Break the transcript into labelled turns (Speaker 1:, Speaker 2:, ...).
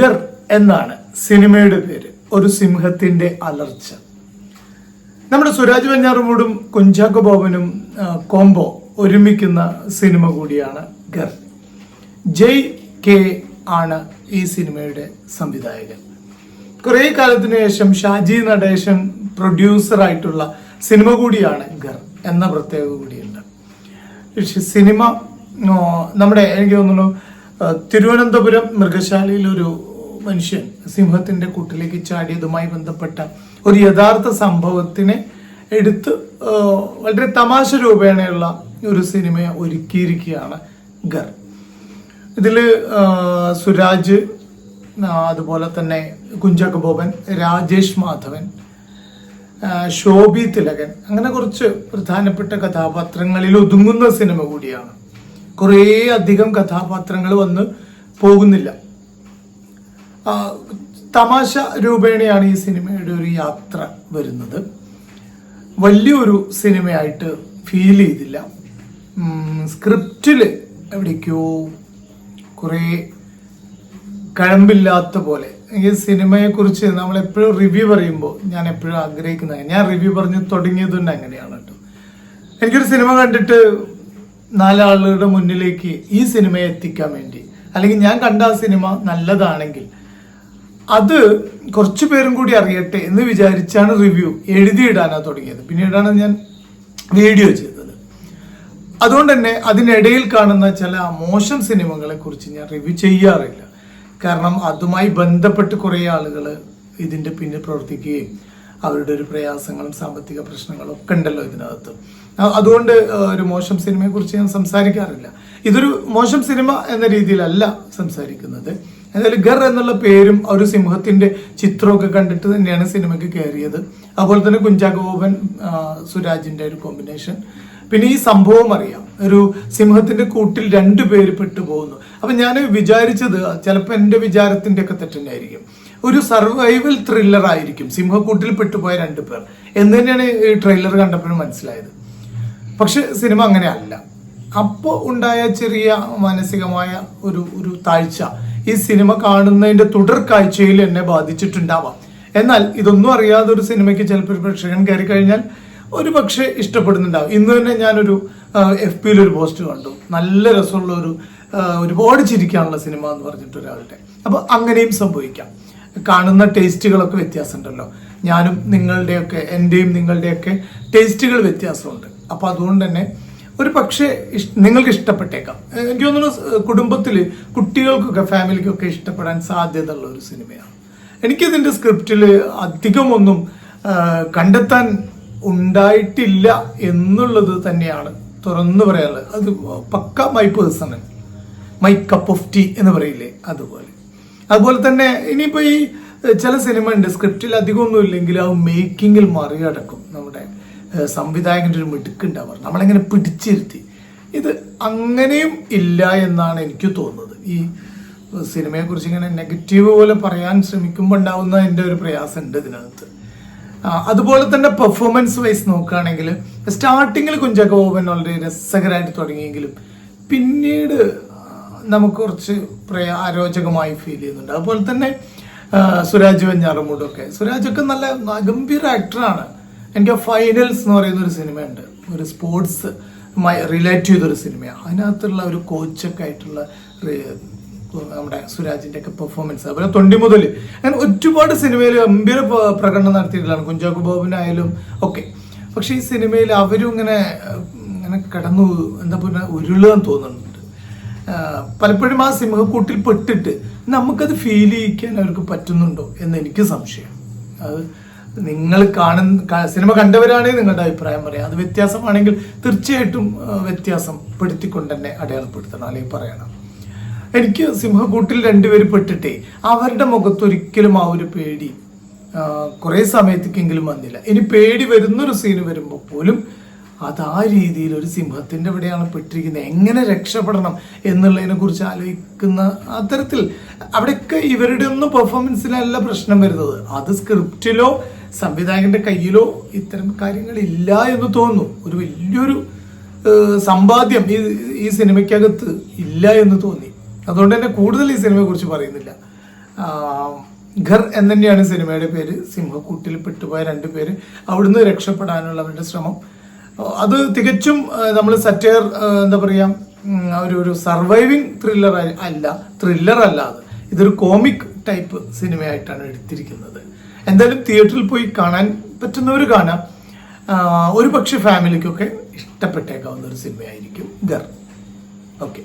Speaker 1: ഗർ എന്നാണ് സിനിമയുടെ പേര്. ഒരു സിംഹത്തിന്റെ അലർച്ച. നമ്മുടെ സുരാജ് വെഞ്ഞാറമൂടും കുഞ്ചാക്കോ ബോബനും കോംബോ ഒരുമിക്കുന്ന സിനിമ കൂടിയാണ് ഗർ. ജയ് കെ ആണ് ഈ സിനിമയുടെ സംവിധായകൻ. കുറെ കാലത്തിന് ശേഷം ഷാജി നടേശൻ പ്രൊഡ്യൂസറായിട്ടുള്ള സിനിമ കൂടിയാണ് ഗർ എന്ന പ്രത്യേകത കൂടിയുണ്ട്. സിനിമ നമ്മുടെ എനിക്ക് തോന്നുന്നു തിരുവനന്തപുരം മൃഗശാലയിൽ ഒരു മനുഷ്യൻ സിംഹത്തിന്റെ കൂട്ടിലേക്ക് ചാടിയതുമായി ബന്ധപ്പെട്ട ഒരു യഥാർത്ഥ സംഭവത്തിനെ എടുത്ത് വളരെ തമാശ രൂപേണയുള്ള ഒരു സിനിമയെ ഒരുക്കിയിരിക്കുകയാണ് ഗർ. ഇതില് സുരാജ്, അതുപോലെ തന്നെ കുഞ്ചാക്കോ ബോബൻ, രാജേഷ് മാധവൻ, ശോഭി തിലകൻ, അങ്ങനെ കുറച്ച് പ്രധാനപ്പെട്ട കഥാപാത്രങ്ങളിൽ ഒതുങ്ങുന്ന സിനിമ കൂടിയാണ്. കുറേ അധികം കഥാപാത്രങ്ങൾ വന്ന് പോകുന്നില്ല. തമാശ രൂപേണയാണ് ഈ സിനിമയുടെ ഒരു യാത്ര വരുന്നത്. വലിയൊരു സിനിമയായിട്ട് ഫീൽ ചെയ്തില്ല. സ്ക്രിപ്റ്റില് എവിടേക്കോ കുറേ കഴമ്പില്ലാത്ത പോലെ. ഈ സിനിമയെ കുറിച്ച് നമ്മൾ എപ്പോഴും റിവ്യൂ പറയുമ്പോൾ ഞാൻ എപ്പോഴും ആഗ്രഹിക്കുന്നത്, ഞാൻ റിവ്യൂ പറഞ്ഞ് തുടങ്ങിയത് തന്നെ അങ്ങനെയാണ് കേട്ടോ. എനിക്കൊരു സിനിമ കണ്ടിട്ട് 4 ആളുകളുടെ മുന്നിലേക്ക് ഈ സിനിമയെ എത്തിക്കാൻ വേണ്ടി, അല്ലെങ്കിൽ ഞാൻ കണ്ട ആ സിനിമ നല്ലതാണെങ്കിൽ അത് കുറച്ചു പേരും കൂടി അറിയട്ടെ എന്ന് വിചാരിച്ചാണ് റിവ്യൂ എഴുതിയിടാനാണ് തുടങ്ങിയത്. പിന്നീടാണ് ഞാൻ വീഡിയോ ചെയ്തത്. അതുകൊണ്ട് തന്നെ അതിനിടയിൽ കാണുന്ന ചില മോശം സിനിമകളെ കുറിച്ച് ഞാൻ റിവ്യൂ ചെയ്യാറില്ല. കാരണം അതുമായി ബന്ധപ്പെട്ട് കുറേ ആളുകൾ ഇതിന്റെ പിന്നിൽ പ്രവർത്തിക്കുകയും അവരുടെ ഒരു പ്രയാസങ്ങളും സാമ്പത്തിക പ്രശ്നങ്ങളും ഒക്കെ ഉണ്ടല്ലോ ഇതിനകത്ത്. അതുകൊണ്ട് ഒരു മോശം സിനിമയെ കുറിച്ച് ഞാൻ സംസാരിക്കാറില്ല. ഇതൊരു മോശം സിനിമ എന്ന രീതിയിലല്ല സംസാരിക്കുന്നത്. എന്തായാലും ഗർ എന്നുള്ള പേരും ഒരു സിംഹത്തിന്റെ ചിത്രമൊക്കെ കണ്ടിട്ട് തന്നെയാണ് സിനിമയ്ക്ക് കയറിയത്. അതുപോലെ തന്നെ കുഞ്ചാക്കോ ബോബൻ സുരാജിന്റെ ഒരു കോമ്പിനേഷൻ. പിന്നെ ഈ സംഭവം അറിയാം, ഒരു സിംഹത്തിന്റെ കൂട്ടിൽ 2 പേര് പെട്ടുപോകുന്നു. അപ്പൊ ഞാൻ വിചാരിച്ചത്, ചിലപ്പോൾ എന്റെ വിചാരത്തിന്റെ ഒക്കെ തെറ്റന്നായിരിക്കും, ഒരു സർവൈവൽ ത്രില്ലർ ആയിരിക്കും സിംഹക്കൂട്ടിൽ പെട്ടുപോയ 2 പേർ എന്ന് തന്നെയാണ് ഈ ട്രെയിലർ കണ്ടപ്പോഴും മനസ്സിലായത്. പക്ഷെ സിനിമ അങ്ങനെ അല്ല. അപ്പോൾ ഉണ്ടായ ചെറിയ മാനസികമായ ഒരു താഴ്ച ഈ സിനിമ കാണുന്നതിന്റെ തുടർ കാഴ്ചയിൽ എന്നെ ബാധിച്ചിട്ടുണ്ടാവാം. എന്നാൽ ഇതൊന്നും അറിയാതെ ഒരു സിനിമയ്ക്ക് ചിലപ്പോൾ ഒരു പ്രേക്ഷകൻ കയറി കഴിഞ്ഞാൽ ഒരു പക്ഷേ ഇഷ്ടപ്പെടുന്നുണ്ടാവും. ഇന്ന് തന്നെ ഞാനൊരു FB ഒരു പോസ്റ്റ് കണ്ടു, നല്ല രസമുള്ള ഒരുപാട് ചിരിക്കാനുള്ള സിനിമ എന്ന് പറഞ്ഞിട്ട് ഒരാളുടെ. അപ്പൊ അങ്ങനെയും സംഭവിക്കാം. കാണുന്ന ടേസ്റ്റുകളൊക്കെ വ്യത്യാസമുണ്ടല്ലോ. ഞാനും നിങ്ങളുടെയൊക്കെ, എന്റെയും നിങ്ങളുടെയൊക്കെ ടേസ്റ്റുകൾ വ്യത്യാസമുണ്ട്. അപ്പൊ അതുകൊണ്ട് തന്നെ ഒരു പക്ഷേ നിങ്ങൾക്ക് ഇഷ്ടപ്പെട്ടേക്കാം. എനിക്ക് തോന്നുന്നു കുടുംബത്തില് കുട്ടികൾക്കൊക്കെ ഫാമിലിക്കൊക്കെ ഇഷ്ടപ്പെടാൻ സാധ്യത ഉള്ള ഒരു സിനിമയാണ്. എനിക്കിതിന്റെ സ്ക്രിപ്റ്റില് അധികമൊന്നും കണ്ടെത്താൻ ഉണ്ടായിട്ടില്ല എന്നുള്ളത് തന്നെയാണ് തുറന്നു പറയാനുള്ളത്. അത് pakka my personal, my cup of tea എന്ന് പറയില്ലേ, അതുപോലെ തന്നെ ഇനിയിപ്പോ ഈ ചില സിനിമ ഉണ്ട് സ്ക്രിപ്റ്റിൽ അധികമൊന്നും ഇല്ലെങ്കിൽ ആ മേക്കിങ്ങിൽ മറികടക്കും. നമ്മുടെ സംവിധായകന്റെ ഒരു മിടുക്കുണ്ടാവാർ, നമ്മളെങ്ങനെ പിടിച്ചിരുത്തി. ഇത് അങ്ങനെയും ഇല്ല എന്നാണ് എനിക്ക് തോന്നുന്നത്. ഈ സിനിമയെ കുറിച്ച് ഇങ്ങനെ നെഗറ്റീവ് പോലെ പറയാൻ ശ്രമിക്കുമ്പോൾ ഉണ്ടാവുന്ന എൻ്റെ ഒരു പ്രയാസം ഉണ്ട് ഇതിനകത്ത്. അതുപോലെ തന്നെ പെർഫോമൻസ് വൈസ് നോക്കുകയാണെങ്കിൽ സ്റ്റാർട്ടിങ്ങിൽ കുഞ്ചാക്കോ ബോബൻ വളരെ രസകരമായിട്ട് തുടങ്ങിയെങ്കിലും പിന്നീട് നമുക്ക് കുറച്ച് അരോചകമായി ഫീൽ ചെയ്യുന്നുണ്ട്. അതുപോലെ തന്നെ സുരാജ് വെഞ്ഞാറമൂടൊക്കെ, സുരാജൊക്കെ നല്ല ഗംഭീര ആക്ടറാണ്. എനിക്ക് ഫൈനൽസ് എന്ന് പറയുന്ന ഒരു സിനിമയുണ്ട്, ഒരു സ്പോർട്സ് റിലേറ്റ് ചെയ്തൊരു സിനിമയാണ്. അതിനകത്തുള്ള ഒരു കോച്ചൊക്കെ ആയിട്ടുള്ള നമ്മുടെ സുരാജിന്റെ ഒക്കെ പെർഫോമൻസ്, അതുപോലെ തൊണ്ടി മുതൽ അങ്ങനെ ഒരുപാട് സിനിമയിൽ ഗംഭീര പ്രകടനം നടത്തിയിട്ടുള്ളതാണ്, കുഞ്ചാക്കോ ബോബനായാലും ഒക്കെ. പക്ഷെ ഈ സിനിമയിൽ അവരും ഇങ്ങനെ കിടന്നു എന്താ പറയുക ഉരുളാൻ തോന്നുന്നുണ്ട്. പലപ്പോഴും ആ സിംഹക്കൂട്ടിൽ പെട്ടിട്ട് നമുക്കത് ഫീൽ ചെയ്യിക്കാൻ അവർക്ക് പറ്റുന്നുണ്ടോ എന്ന് എനിക്ക് സംശയം. അത് നിങ്ങൾ സിനിമ കണ്ടവരാണെങ്കിൽ നിങ്ങളുടെ അഭിപ്രായം പറയാം. അത് വ്യത്യാസമാണെങ്കിൽ തീർച്ചയായിട്ടും വ്യത്യാസം പെടുത്തിക്കൊണ്ട് തന്നെ അടയാളപ്പെടുത്തണം, അല്ലെങ്കിൽ പറയണം. എനിക്ക് സിംഹക്കൂട്ടിൽ 2 പേര് പെട്ടിട്ടേ അവരുടെ മുഖത്തൊരിക്കലും ആ ഒരു പേടി കുറെ സമയത്തേക്കെങ്കിലും വന്നില്ല. ഇനി പേടി വരുന്നൊരു സീന് വരുമ്പോൾ പോലും അത് ആ രീതിയിൽ ഒരു സിംഹത്തിന്റെ എവിടെയാണ് പെട്ടിരിക്കുന്നത്, എങ്ങനെ രക്ഷപ്പെടണം എന്നുള്ളതിനെ കുറിച്ച് ആലോചിക്കുന്ന അത്തരത്തിൽ അവിടെയൊക്കെ ഇവരുടെ ഒന്നും പെർഫോമൻസിലല്ല പ്രശ്നം വരുന്നത്. അത് സ്ക്രിപ്റ്റിലോ സംവിധായകന്റെ കയ്യിലോ ഇത്തരം കാര്യങ്ങളില്ല എന്ന് തോന്നുന്നു. ഒരു വലിയൊരു സമ്പാദ്യം ഈ സിനിമയ്ക്കകത്ത് ഇല്ല എന്ന് തോന്നി. അതുകൊണ്ട് തന്നെ കൂടുതൽ ഈ സിനിമയെ കുറിച്ച് പറയുന്നില്ല. ഘർ എന്ന് തന്നെയാണ് സിനിമയുടെ പേര്. സിംഹക്കൂട്ടിൽ പെട്ടുപോയ 2 പേര് അവിടുന്ന് രക്ഷപ്പെടാനുള്ള അവരുടെ ശ്രമം. അത് തികച്ചും നമ്മൾ സറ്റയർ എന്താ പറയാ, ഒരു സർവൈവിങ് ത്രില്ലർ അല്ല, അത് ഇതൊരു കോമിക് ടൈപ്പ് സിനിമയായിട്ടാണ് എടുത്തിരിക്കുന്നത്. എന്തായാലും തിയേറ്ററിൽ പോയി കാണാൻ പറ്റുന്നവർ കാണാം. ഒരു പക്ഷെ ഫാമിലിക്കൊക്കെ ഇഷ്ടപ്പെട്ടേക്കാവുന്ന ഒരു സിനിമയായിരിക്കും ഘർ. ഓക്കെ.